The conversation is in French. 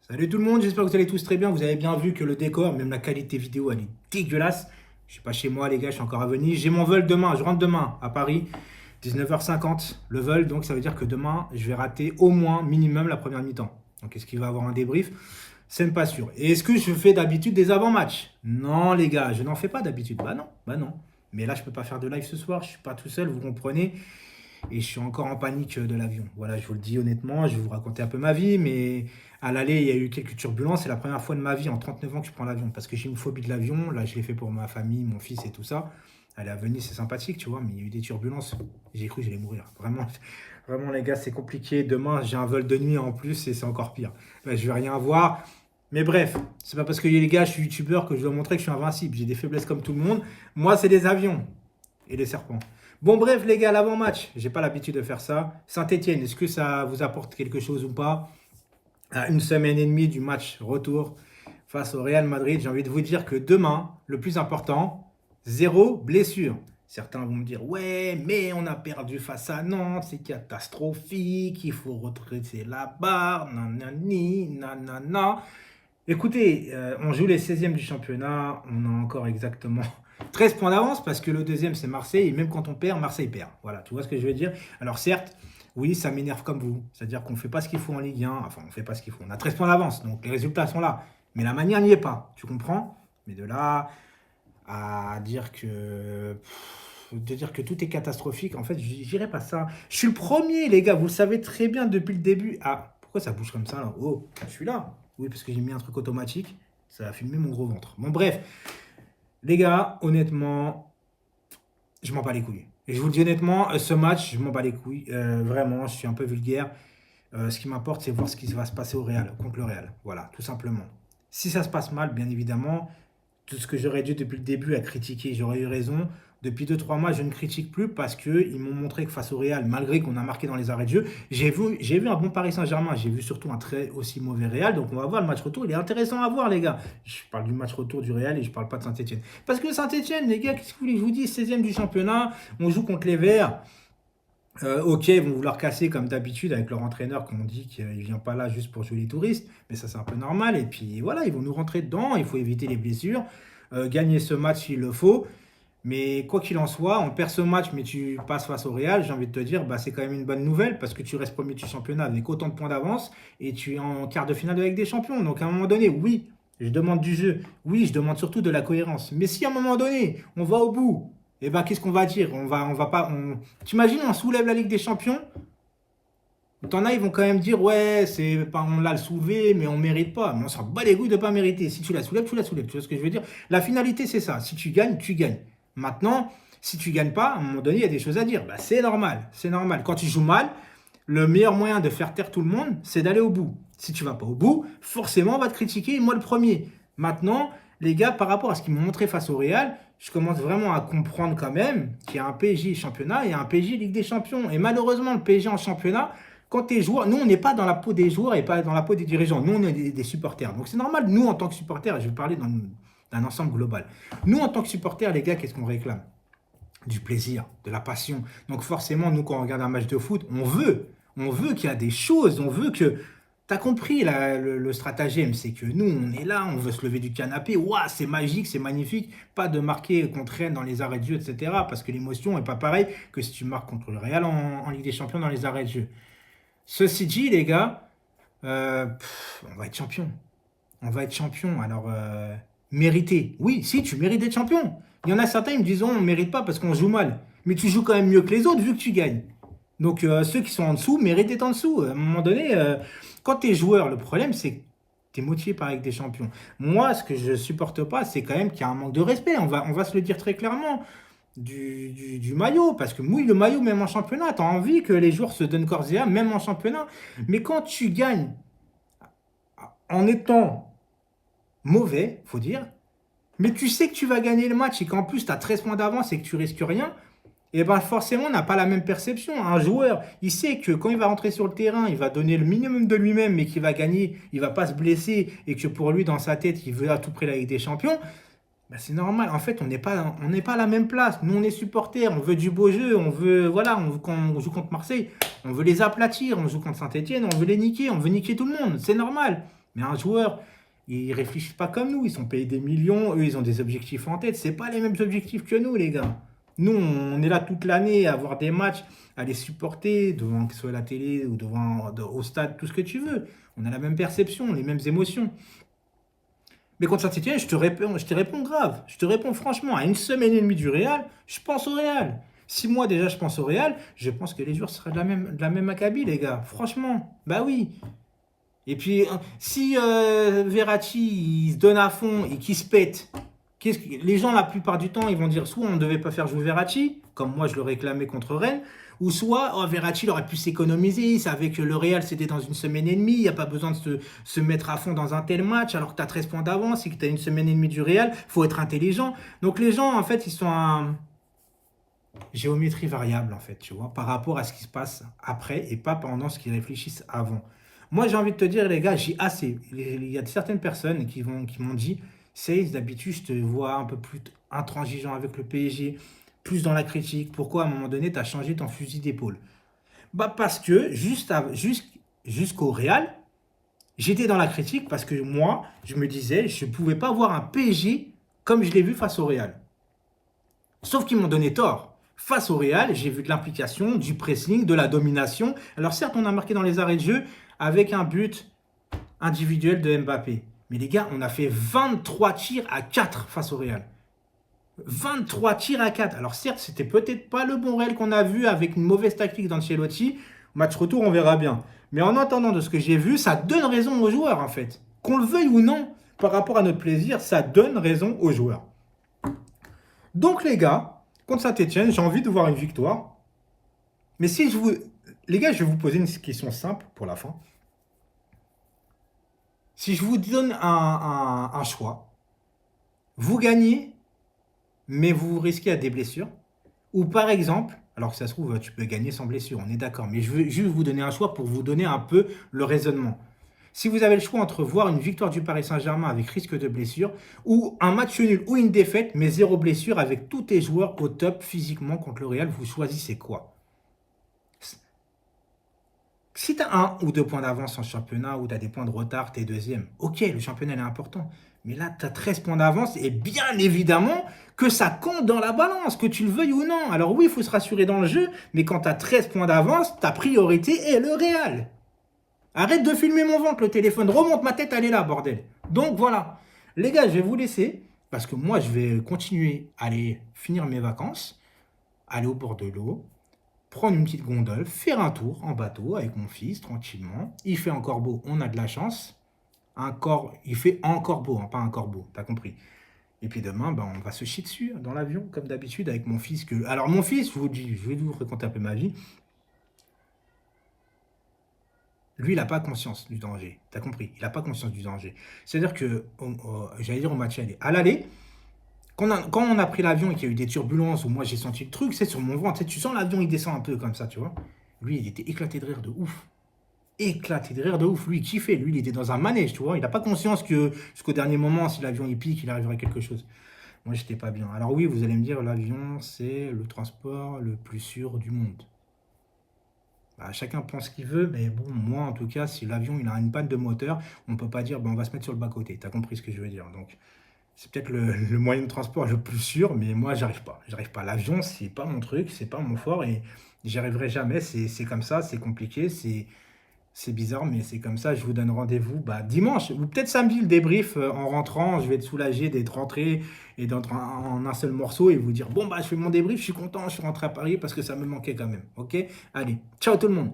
Salut tout le monde, j'espère que vous allez tous très bien. Vous avez bien vu que le décor, même la qualité vidéo, elle est dégueulasse. Je suis pas chez moi les gars, je suis encore à Venise. J'ai mon vol demain, je rentre demain à Paris, 19h50 le vol. Donc ça veut dire que demain, je vais rater au moins minimum la première mi-temps. Donc est-ce qu'il va y avoir un débrief? C'est même pas sûr. Et est-ce que je fais d'habitude des avant-matchs? Non les gars, je n'en fais pas d'habitude. Bah non, bah non. Mais là, je peux pas faire de live ce soir, je suis pas tout seul, vous comprenez. Et je suis encore en panique de l'avion. Voilà, je vous le dis honnêtement, je vais vous raconter un peu ma vie, mais à l'aller, il y a eu quelques turbulences. C'est la première fois de ma vie en 39 ans que je prends l'avion, parce que j'ai une phobie de l'avion. Là, je l'ai fait pour ma famille, mon fils et tout ça. Aller à Venise, c'est sympathique, tu vois, mais il y a eu des turbulences. J'ai cru que j'allais mourir. Vraiment, vraiment, les gars, c'est compliqué. Demain, j'ai un vol de nuit en plus et c'est encore pire. Ben, je vais rien voir. Mais bref, c'est pas parce que les gars, je suis youtubeur que je dois montrer que je suis invincible. J'ai des faiblesses comme tout le monde. Moi, c'est les avions et les serpents. Bon, bref, les gars, l'avant-match, j'ai pas l'habitude de faire ça. Saint-Etienne, est-ce que ça vous apporte quelque chose ou pas? À une semaine et demie du match retour face au Real Madrid, j'ai envie de vous dire que demain, le plus important, zéro blessure. Certains vont me dire, ouais, mais on a perdu face à Nantes, c'est catastrophique, il faut retracer la barre, nanani, nanana. Écoutez, on joue les 16e du championnat, on a encore exactement 13 points d'avance parce que le deuxième c'est Marseille et même quand on perd, Marseille perd. Voilà, tu vois ce que je veux dire? Alors certes, oui, ça m'énerve comme vous, c'est-à-dire qu'on ne fait pas ce qu'il faut en Ligue 1, enfin on ne fait pas ce qu'il faut, on a 13 points d'avance, donc les résultats sont là, mais la manière n'y est pas, tu comprends? Mais de là à dire que tout est catastrophique, en fait, je dirais pas ça. Je suis le premier, les gars, vous le savez très bien depuis le début. Ah, pourquoi ça bouge comme ça là? Oh, je suis là. Oui, parce que j'ai mis un truc automatique. Ça a filmé mon gros ventre. Bon, bref, les gars, honnêtement, je m'en bats les couilles. Et je vous le dis honnêtement, ce match, je m'en bats les couilles. Vraiment, je suis un peu vulgaire. Ce qui m'importe, c'est voir ce qui va se passer au Real, contre le Real. Voilà, tout simplement. Si ça se passe mal, bien évidemment, tout ce que j'aurais dû depuis le début à critiquer, j'aurais eu raison. Depuis 2 3 mois, je ne critique plus parce qu'ils m'ont montré que face au Real, malgré qu'on a marqué dans les arrêts de jeu, j'ai vu un bon Paris Saint-Germain, j'ai vu surtout un très aussi mauvais Real. Donc on va voir le match retour, il est intéressant à voir les gars. Je parle du match retour du Real et je ne parle pas de Saint-Etienne. Parce que Saint-Etienne, les gars, qu'est-ce que vous voulez que je vous dise? 16e du championnat, on joue contre les Verts. Ok, ils vont vouloir casser comme d'habitude avec leur entraîneur qu'on dit qu'il ne vient pas là juste pour jouer les touristes, mais ça c'est un peu normal. Et puis voilà, ils vont nous rentrer dedans, il faut éviter les blessures, gagner ce match s'il le faut. Mais quoi qu'il en soit, on perd ce match, mais tu passes face au Real, j'ai envie de te dire, bah, c'est quand même une bonne nouvelle parce que tu restes premier du championnat avec autant de points d'avance et tu es en quart de finale avec des champions. Donc à un moment donné, oui, je demande du jeu, oui, je demande surtout de la cohérence. Mais si à un moment donné, on va au bout, eh ben, qu'est-ce qu'on va dire? On va pas. T'imagines, on soulève la Ligue des Champions? T'en as, ils vont quand même dire, ouais, c'est pas, on l'a le soulevé, mais on mérite pas. Mais on s'en bat les couilles de pas mériter. Si tu la soulèves, tu la soulèves. Tu vois ce que je veux dire? La finalité, c'est ça. Si tu gagnes, tu gagnes. Maintenant, si tu gagnes pas, à un moment donné, il y a des choses à dire. Bah, c'est normal. C'est normal. Quand tu joues mal, le meilleur moyen de faire taire tout le monde, c'est d'aller au bout. Si tu vas pas au bout, forcément, on va te critiquer, moi le premier. Maintenant, les gars, par rapport à ce qu'ils m'ont montré face au Real, je commence vraiment à comprendre quand même qu'il y a un PSG championnat et un PSG Ligue des Champions. Et malheureusement, le PSG en championnat, quand tu es joueur, nous, on n'est pas dans la peau des joueurs et pas dans la peau des dirigeants. Nous, on est des supporters. Donc, c'est normal, nous, en tant que supporters, je vais parler d'un ensemble global. Nous, en tant que supporters, les gars, qu'est-ce qu'on réclame? Du plaisir, de la passion. Donc, forcément, nous, quand on regarde un match de foot, on veut qu'il y a des choses, on veut que. T'as compris le stratagème, c'est que nous, on est là, on veut se lever du canapé. Waouh, c'est magique, c'est magnifique. Pas de marquer qu'on traîne dans les arrêts de jeu, etc. Parce que l'émotion n'est pas pareille que si tu marques contre le Real en Ligue des Champions dans les arrêts de jeu. Ceci dit, les gars, on va être champion. On va être champion. Alors, mériter. Oui, si, tu mérites d'être champion. Il y en a certains, ils me disent, on ne mérite pas parce qu'on joue mal. Mais tu joues quand même mieux que les autres vu que tu gagnes. Donc, ceux qui sont en dessous méritent d'être en dessous. À un moment donné, quand tu es joueur, le problème, c'est que tu es motivé par avec des champions. Moi, ce que je ne supporte pas, c'est quand même qu'il y a un manque de respect. On va se le dire très clairement du maillot. Parce que mouille le maillot, même en championnat. Tu as envie que les joueurs se donnent corps et âme, même en championnat. Mais quand tu gagnes en étant mauvais, faut dire, mais tu sais que tu vas gagner le match et qu'en plus tu as 13 points d'avance et que tu risques rien, et bien forcément on n'a pas la même perception. Un joueur, il sait que quand il va rentrer sur le terrain, il va donner le minimum de lui-même, mais qu'il va gagner, il va pas se blesser, et que pour lui, dans sa tête, il veut à tout prix la Ligue des Champions. Ben, c'est normal. En fait, on n'est pas à la même place. Nous, on est supporters, on veut du beau jeu, on veut, voilà, quand on joue contre Marseille, on veut les aplatir, on joue contre Saint-Etienne, on veut les niquer, on veut niquer tout le monde. C'est normal. Mais un joueur, ils réfléchissent pas comme nous. Ils sont payés des millions. Eux, ils ont des objectifs en tête. C'est pas les mêmes objectifs que nous, les gars. Nous, on est là toute l'année à voir des matchs, à les supporter, devant que ce soit la télé ou au stade, tout ce que tu veux. On a la même perception, les mêmes émotions. Mais contre Saint-Etienne, je te réponds grave. Je te réponds franchement, à une semaine et demie du Real, je pense au Real. Si moi déjà je pense au Real, je pense que les joueurs seraient de la même acabit, les gars. Franchement, bah oui. Et puis, si Verratti il se donne à fond et qu'il se pète, les gens, la plupart du temps, ils vont dire soit on ne devait pas faire jouer Verratti, comme moi je le réclamais contre Rennes, ou soit oh, Verratti il aurait pu s'économiser, il savait que le Real c'était dans une semaine et demie, il n'y a pas besoin de se mettre à fond dans un tel match alors que tu as 13 points d'avance et que tu as une semaine et demie du Real, il faut être intelligent. Donc les gens, en fait, ils sont à géométrie variable, en fait, tu vois, par rapport à ce qui se passe après et pas pendant ce qu'ils réfléchissent avant. Moi, j'ai envie de te dire, les gars, j'ai assez. Il y a certaines personnes qui m'ont dit, Seize, d'habitude, je te vois un peu plus intransigeant avec le PSG, plus dans la critique. Pourquoi, à un moment donné, tu as changé ton fusil d'épaule? Bah, parce que jusqu'au Real, j'étais dans la critique parce que moi, je me disais, je ne pouvais pas voir un PSG comme je l'ai vu face au Real. Sauf qu'ils m'ont donné tort. Face au Real, j'ai vu de l'implication, du pressing, de la domination. Alors certes, on a marqué dans les arrêts de jeu avec un but individuel de Mbappé. Mais les gars, on a fait 23 tirs à 4 face au Real. 23 tirs à 4. Alors certes, c'était peut-être pas le bon Real qu'on a vu avec une mauvaise tactique d'Ancelotti. Match retour, on verra bien. Mais en attendant de ce que j'ai vu, ça donne raison aux joueurs en fait. Qu'on le veuille ou non, par rapport à notre plaisir, ça donne raison aux joueurs. Donc les gars, contre Saint-Etienne, j'ai envie de voir une victoire. Mais si je vous... Les gars, je vais vous poser une question simple pour la fin. Si je vous donne un choix, vous gagnez, mais vous risquez à des blessures. Ou par exemple, alors que ça se trouve, tu peux gagner sans blessure, on est d'accord. Mais je veux juste vous donner un choix pour vous donner un peu le raisonnement. Si vous avez le choix entre voir une victoire du Paris Saint-Germain avec risque de blessure ou un match nul ou une défaite, mais zéro blessure avec tous tes joueurs au top physiquement contre le Real, vous choisissez quoi? Si tu as 1 ou 2 points d'avance en championnat ou tu as des points de retard, tu es deuxième. Ok, le championnat est important. Mais là, tu as 13 points d'avance et bien évidemment que ça compte dans la balance, que tu le veuilles ou non. Alors oui, il faut se rassurer dans le jeu, mais quand tu as 13 points d'avance, ta priorité est le Real. Arrête de filmer mon ventre, le téléphone remonte ma tête, elle est là, bordel. Donc voilà. Les gars, je vais vous laisser parce que moi, je vais continuer à aller finir mes vacances, aller au bord de l'eau, prendre une petite gondole, faire un tour en bateau avec mon fils, tranquillement. Il fait encore beau, on a de la chance. Il fait encore beau, hein, pas encore beau, t'as compris. Et puis demain, on va se chier dessus dans l'avion, comme d'habitude, avec mon fils. Alors mon fils, je vous dis, je vais vous raconter un peu ma vie. Lui, il n'a pas conscience du danger. T'as compris? Il n'a pas conscience du danger. C'est-à-dire que, j'allais dire au match aller, à l'aller, quand on a pris l'avion et qu'il y a eu des turbulences où moi j'ai senti le truc, c'est sur mon ventre, tu sens l'avion, il descend un peu comme ça, tu vois. Lui, il était éclaté de rire de ouf. Éclaté de rire de ouf. Lui, il kiffait. Lui, il était dans un manège, tu vois. Il n'a pas conscience que jusqu'au dernier moment, si l'avion il pique, il arriverait quelque chose. Moi, j'étais pas bien. Alors oui, vous allez me dire, l'avion, c'est le transport le plus sûr du monde. Bah, chacun pense ce qu'il veut, mais bon, moi en tout cas, si l'avion il a une panne de moteur, on ne peut pas dire on va se mettre sur le bas-côté. Tu as compris ce que je veux dire. Donc, c'est peut-être le moyen de transport le plus sûr, mais moi, j'arrive pas. J'arrive pas. L'avion, c'est pas mon truc, c'est pas mon fort et j'y arriverai jamais. C'est comme ça, c'est compliqué, c'est bizarre, mais c'est comme ça. Je vous donne rendez-vous dimanche ou peut-être samedi le débrief en rentrant. Je vais être soulagé d'être rentré et d'entrer en un seul morceau et vous dire bon, je fais mon débrief, je suis content, je suis rentré à Paris parce que ça me manquait quand même. Ok? Allez, ciao tout le monde!